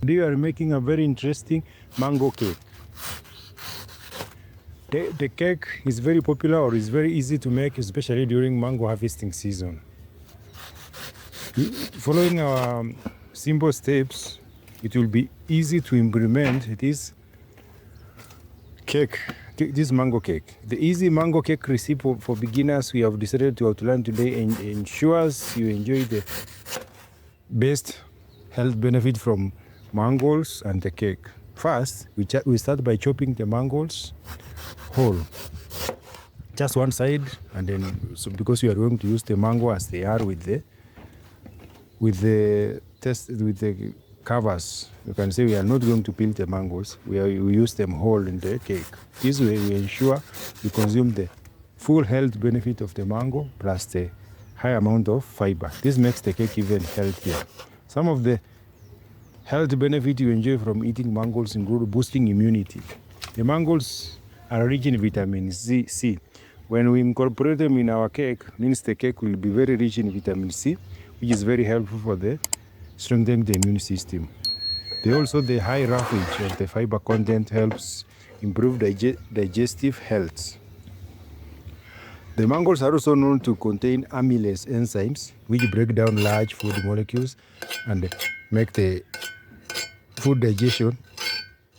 Today we are making a very interesting mango cake. The cake is very popular or is very easy to make, especially during mango harvesting season. Following our simple steps, it will be easy to implement this cake, this mango cake. The easy mango cake recipe for beginners we have decided to outline today ensures you enjoy the best health benefit from mangoes and the cake. First, we start by chopping the mangoes whole, just one side, and then because we are going to use the mango as they are with the covers, you can say we are not going to peel the mangoes. We use them whole in the cake. This way we ensure you consume the full health benefit of the mango plus the high amount of fiber. This makes the cake even healthier. Some of the health benefits you enjoy from eating mangoes include boosting immunity. The mangoes are rich in vitamin C. When we incorporate them in our cake, means the cake will be very rich in vitamin C, which is very helpful for the strengthening the immune system. The high roughage of the fiber content helps improve digestive health. The mangoes are also known to contain amylase enzymes, which break down large food molecules and make the food digestion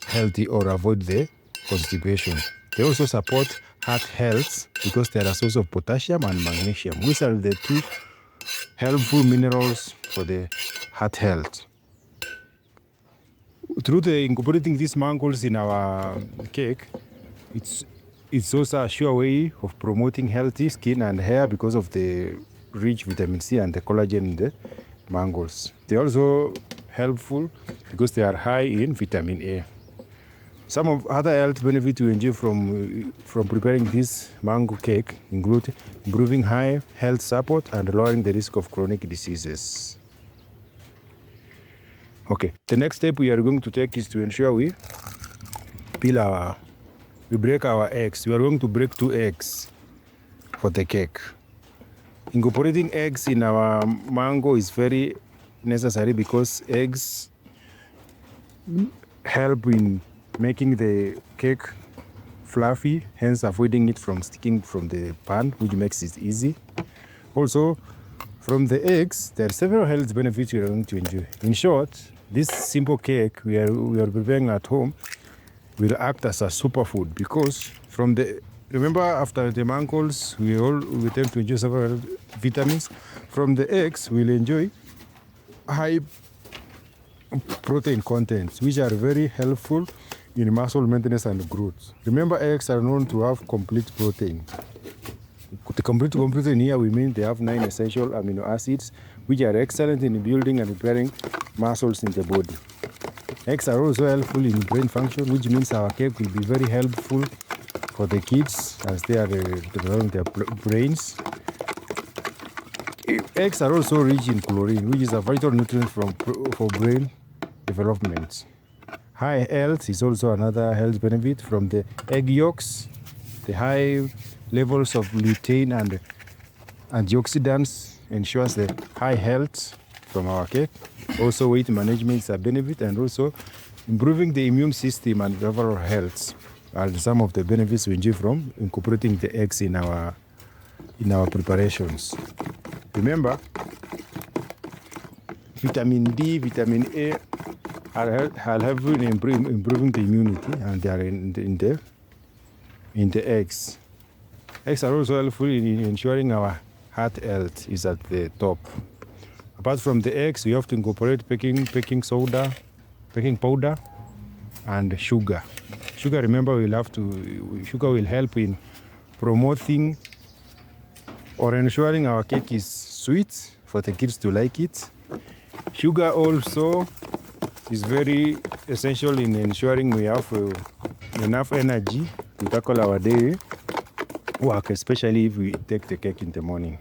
healthy or avoid the constipation. They also support heart health because they are a source of potassium and magnesium, which are the two helpful minerals for the heart health. Through incorporating these mangoes in our cake, it's also a sure way of promoting healthy skin and hair because of the rich vitamin C and the collagen in the mangoes. They're also helpful because they are high in vitamin A. Some of other health benefits you enjoy from preparing this mango cake include improving high health support and lowering the risk of chronic diseases. Okay, the next step we are going to take is to ensure we break our eggs. We are going to break 2 eggs for the cake. Incorporating eggs in our mango is very necessary because eggs help in making the cake fluffy, hence avoiding it from sticking from the pan, which makes it easy. Also, from the eggs, there are several health benefits you are going to enjoy. In short, this simple cake we are preparing at home will act as a superfood because remember after the mangoes we tend to enjoy several vitamins. From the eggs we'll enjoy high protein contents which are very helpful in muscle maintenance and growth. Remember, eggs are known to have complete protein. The complete protein here we mean they have 9 essential amino acids which are excellent in building and repairing muscles in the body. Eggs are also helpful in brain function, which means our cake will be very helpful for the kids as they are developing their brains. Eggs are also rich in chlorine, which is a vital nutrient for brain development. High health is also another health benefit from the egg yolks. The high levels of lutein and antioxidants ensures the high health from our cake. Also, weight management is a benefit, and also improving the immune system and overall health are some of the benefits we enjoy from incorporating the eggs in our preparations. Remember, vitamin D, vitamin A are helpful in improving the immunity, and they are in the eggs. Eggs are also helpful in ensuring our heart health is at the top. Apart from the eggs, we have to incorporate baking powder, and sugar. Sugar, remember, sugar will help in promoting or ensuring our cake is sweet for the kids to like it. Sugar also is very essential in ensuring we have enough energy to tackle our daily work, especially if we take the cake in the morning.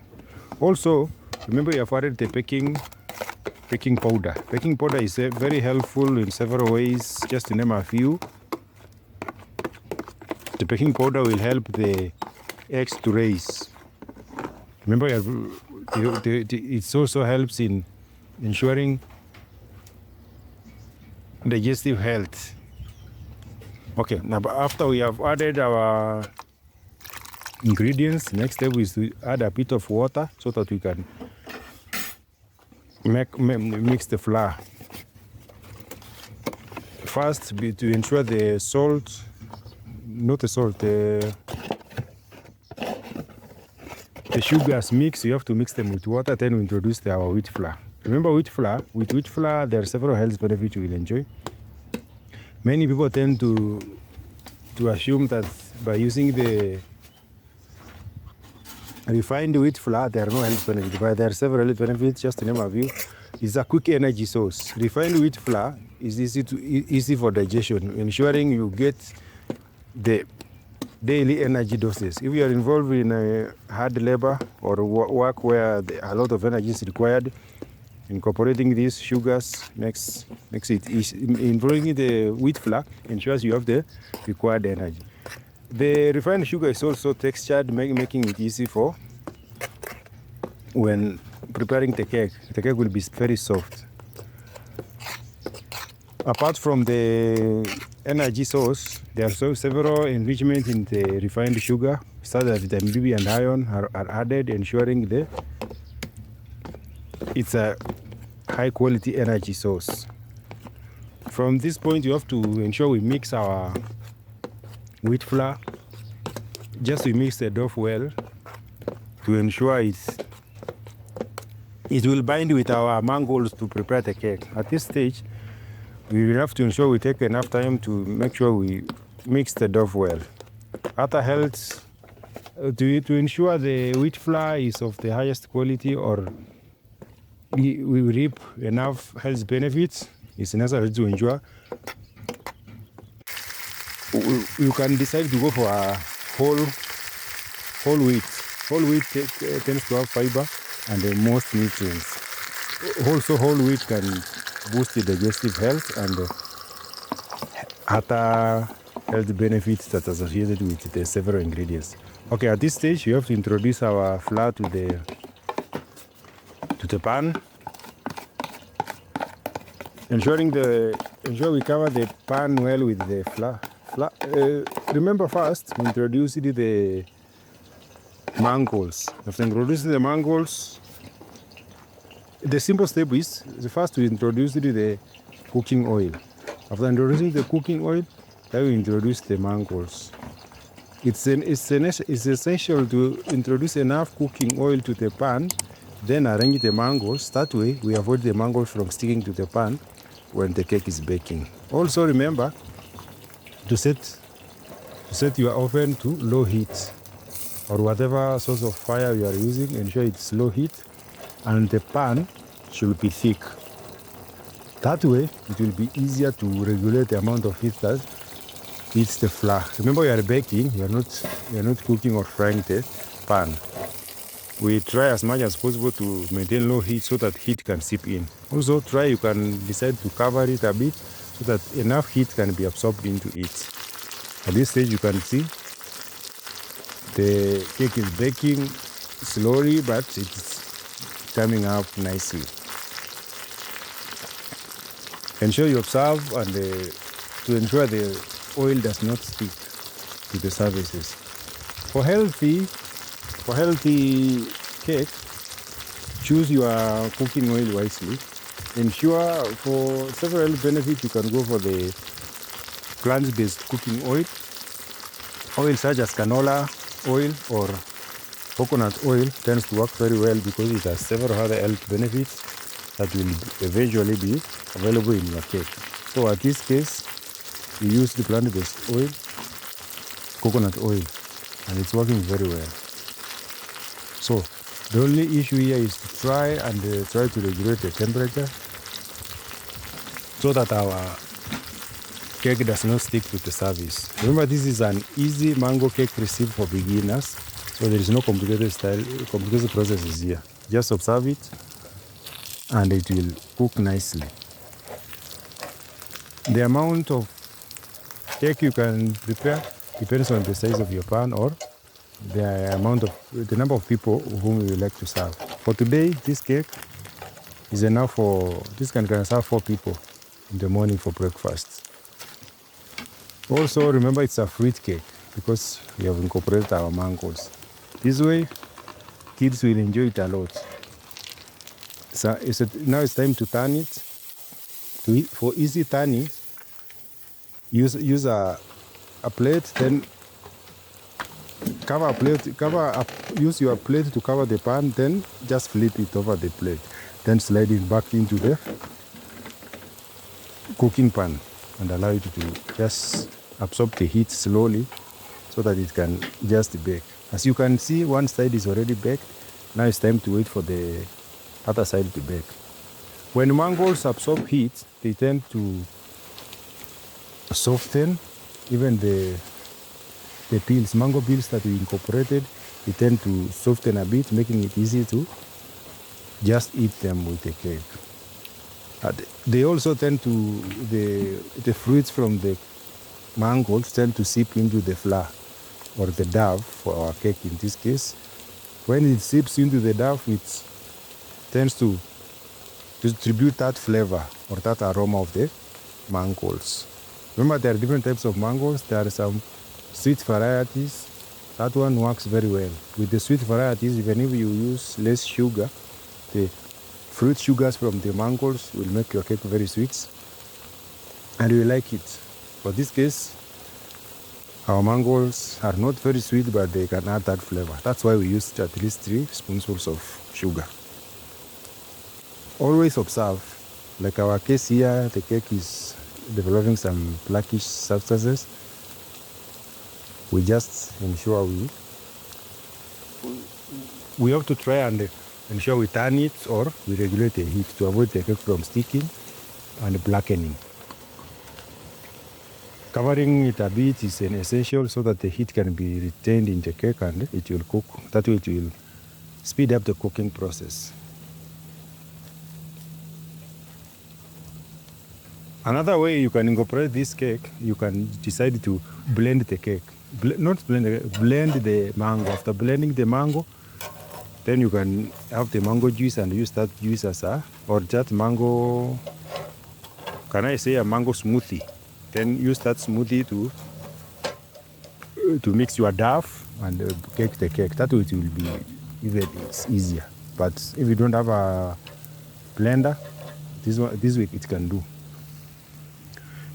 Also, remember, you have added the baking powder. Baking powder is very helpful in several ways. Just to name a few, the baking powder will help the eggs to raise. Remember, it also helps in ensuring digestive health. Okay, now after we have added our ingredients, next step is to add a bit of water so that we can mix the flour. First, to ensure the salt, not the salt, the sugars mix, you have to mix them with water, then we introduce our wheat flour. Remember with wheat flour, there are several health benefits you will enjoy. Many people tend to assume that by using the refined wheat flour, there are no health benefits, but there are several health benefits. Just to name a few, it's a quick energy source. Refined wheat flour is easy for digestion, ensuring you get the daily energy doses. If you are involved in a hard labor or work where a lot of energy is required, incorporating these sugars makes it easy. Involving the wheat flour ensures you have the required energy. The refined sugar is also textured, making it easy for when preparing the cake. The cake will be very soft. Apart from the energy source, there are also several enrichments in the refined sugar, such as vitamin B and iron are added, ensuring it's a high quality energy source. From this point, you have to ensure we mix our wheat flour. Just we mix the dough well to ensure it will bind with our mangolds to prepare the cake. At this stage, we will have to ensure we take enough time to make sure we mix the dough well. Other health, to ensure the wheat flour is of the highest quality or we reap enough health benefits, it's necessary to ensure you can decide to go for a whole wheat. Whole wheat tends to have fiber and the most nutrients. Also, whole wheat can boost the digestive health and other health benefits that are associated with the several ingredients. Okay, at this stage, you have to introduce our flour to the pan, ensure we cover the pan well with the flour. Remember first, we introduce the mangolds. After introducing the mangolds, the simple step is first to introduce the cooking oil. After introducing the cooking oil, then we introduce the mangolds. It's essential to introduce enough cooking oil to the pan, then arrange the mangolds. That way, we avoid the mangolds from sticking to the pan when the cake is baking. Also remember to set your oven to low heat or whatever source of fire you are using. Ensure it's low heat and the pan should be thick. That way, it will be easier to regulate the amount of heat that hits the flour. Remember, you are baking, you are not cooking or frying the pan. We try as much as possible to maintain low heat so that heat can seep in. Also, you can decide to cover it a bit so that enough heat can be absorbed into it. At this stage, you can see the cake is baking slowly, but it's coming up nicely. Ensure you observe and to ensure the oil does not stick to the surfaces. For healthy cake, choose your cooking oil wisely. Ensure for several benefits you can go for the plant-based cooking oil. Oil such as canola oil or coconut oil tends to work very well because it has several other health benefits that will eventually be available in your cake. So at this case, we use the plant-based oil, coconut oil, and it's working very well. So the only issue here is to try to regulate the temperature so that our cake does not stick to the surface. Remember, this is an easy mango cake recipe for beginners, so there is no complicated processes here. Just observe it and it will cook nicely. The amount of cake you can prepare depends on the size of your pan or the number of people whom you like to serve. For today, this cake is enough this can serve 4 people. in the morning for breakfast. Also, remember it's a fruit cake because we have incorporated our mangoes. This way, kids will enjoy it a lot. So now it's time to turn it. For easy turning, use a plate, then use your plate to cover the pan, then just flip it over the plate. Then slide it back into the cooking pan and allow it to just absorb the heat slowly so that it can just bake. As you can see, one side is already baked. Now it's time to wait for the other side to bake. When mangoes absorb heat, they tend to soften. Even the peels, mango peels that we incorporated, they tend to soften a bit, making it easy to just eat them with the cake. They also tend to, the fruits from the mangoes tend to seep into the flour or the dough for our cake in this case. When it seeps into the dough, it tends to distribute that flavor or that aroma of the mangoes. Remember, there are different types of mangoes. There are some sweet varieties. That one works very well. With the sweet varieties, even if you use less sugar, the fruit sugars from the mangoes will make your cake very sweet, and you like it. For this case, our mangoes are not very sweet, but they can add that flavor. That's why we used at least 3 spoonfuls of sugar. Always observe, like our case here, the cake is developing some blackish substances. We just ensure we have to try and ensure we turn it or we regulate the heat to avoid the cake from sticking and blackening. Covering it a bit is an essential so that the heat can be retained in the cake and it will cook. That way it will speed up the cooking process. Another way you can incorporate this cake, you can decide to blend the cake. Blend the mango. After blending the mango, then you can have the mango juice and use that juice as or that mango, can I say a mango smoothie? Then use that smoothie to mix your dough and bake the cake. That way it will be even easier. But if you don't have a blender, this way it can do.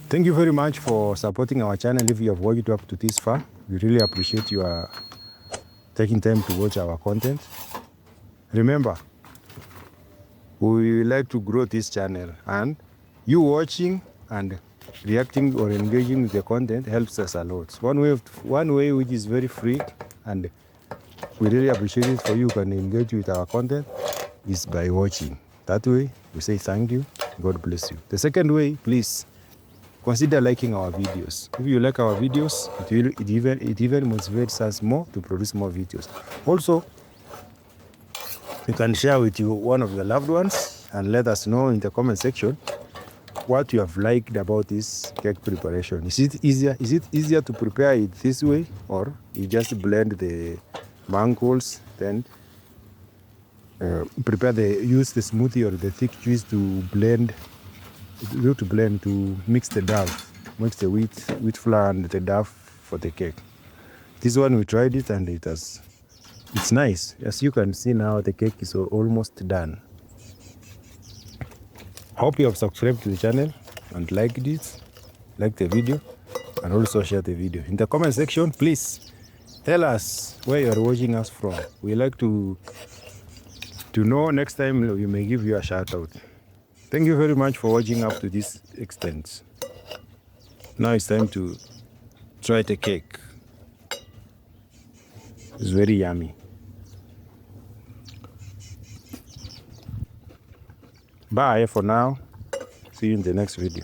Thank you very much for supporting our channel. If you have watched up to this far, we really appreciate you taking time to watch our content. Remember, we like to grow this channel, and you watching and reacting or engaging with the content helps us a lot. One way which is very free and we really appreciate it for you can engage with our content is by watching. That way we say thank you, God bless you. The second way, please consider liking our videos. If you like our videos, it even motivates us more to produce more videos. Also, you can share with one of your loved ones and let us know in the comment section what you have liked about this cake preparation. Is it easier to prepare it this way, or you just blend the mangoes, then use the smoothie or the thick juice to mix the dough, mix the wheat flour and the dough for the cake. This one we tried it and it's nice. As you can see now, the cake is almost done. Hope you have subscribed to the channel and liked it, like the video, and also share the video. In the comment section, please tell us where you are watching us from. We like to know. Next time we may give you a shout out. Thank you very much for watching up to this extent. Now it's time to try the cake. It's very yummy. Bye for now. See you in the next video.